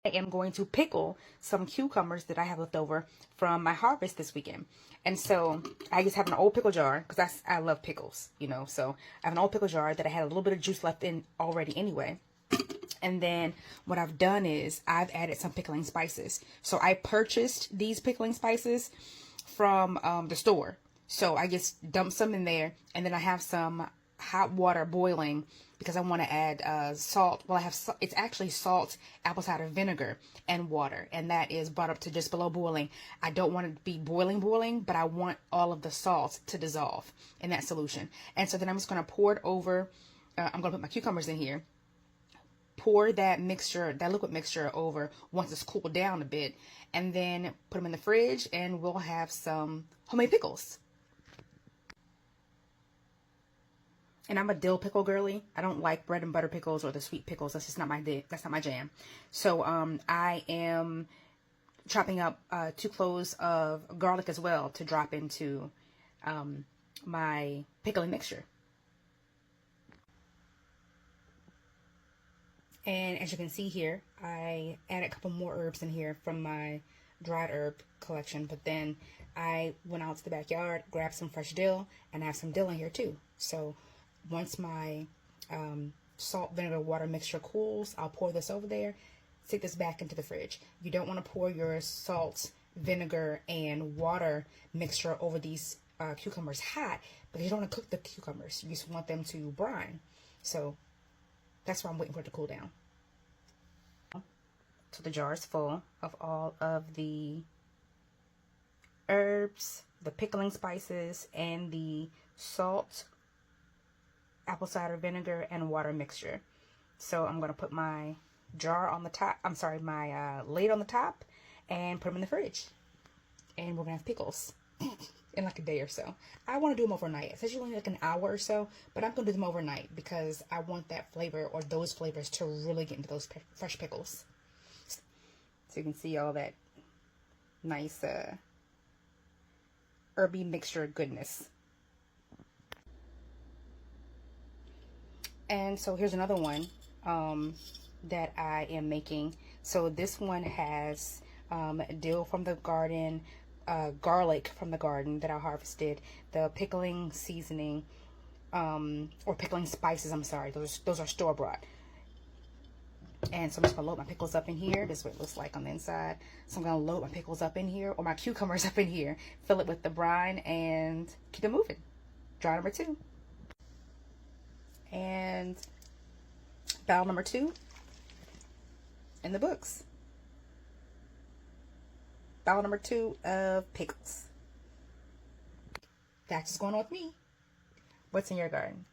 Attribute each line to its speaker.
Speaker 1: I am going to pickle some cucumbers that I have left over from my harvest this weekend. And so I just have an old pickle jar because I love pickles, you know. So I have an old pickle jar that I had a little bit of juice left in already anyway. And then what I've done is I've added some pickling spices. So I purchased these pickling spices from the store. So I just dump some in there, and then I have some hot water boiling because I want to add salt. Well, it's actually salt, apple cider vinegar, and water, and that is brought up to just below boiling. I don't want it to be boiling, but I want all of the salt to dissolve in that solution. And so then I'm just going to pour it over. I'm going to put my cucumbers in here. Pour that mixture, that liquid mixture over once it's cooled down a bit, and then put them in the fridge, and we'll have some homemade pickles. And I'm a dill pickle girly. I don't like bread and butter pickles or the sweet pickles. That's just not my jam. So I am chopping up 2 cloves of garlic as well to drop into my pickling mixture. And as you can see here, I added a couple more herbs in here from my dried herb collection. But then I went out to the backyard, grabbed some fresh dill, and I have some dill in here too. So once my salt, vinegar, water mixture cools, I'll pour this over there, stick this back into the fridge. You don't want to pour your salt, vinegar, and water mixture over these cucumbers hot, because you don't want to cook the cucumbers. You just want them to brine. So that's why I'm waiting for it to cool down. So the jar is full of all of the herbs, the pickling spices, and the salt, apple cider vinegar, and water mixture. So I'm going to put my jar on the top, my lid on the top, and put them in the fridge. And we're going to have pickles in like a day or so. I want to do them overnight. It's usually only like an hour or so, but I'm going to do them overnight because I want that flavor, or those flavors, to really get into those fresh pickles. So you can see all that nice herby mixture goodness. And so here's another one that I am making. So this one has dill from the garden, garlic from the garden that I harvested, the pickling seasoning, or pickling spices, I'm sorry, those are store-bought. And so I'm just gonna load my pickles up in here. This is what it looks like on the inside. So I'm gonna load my pickles up in here, or my cucumbers up in here, fill it with the brine, and keep it moving. Jar number 2. And barrel number 2 in the books. Barrel number 2 of pickles. That's what's going on with me. What's in your garden?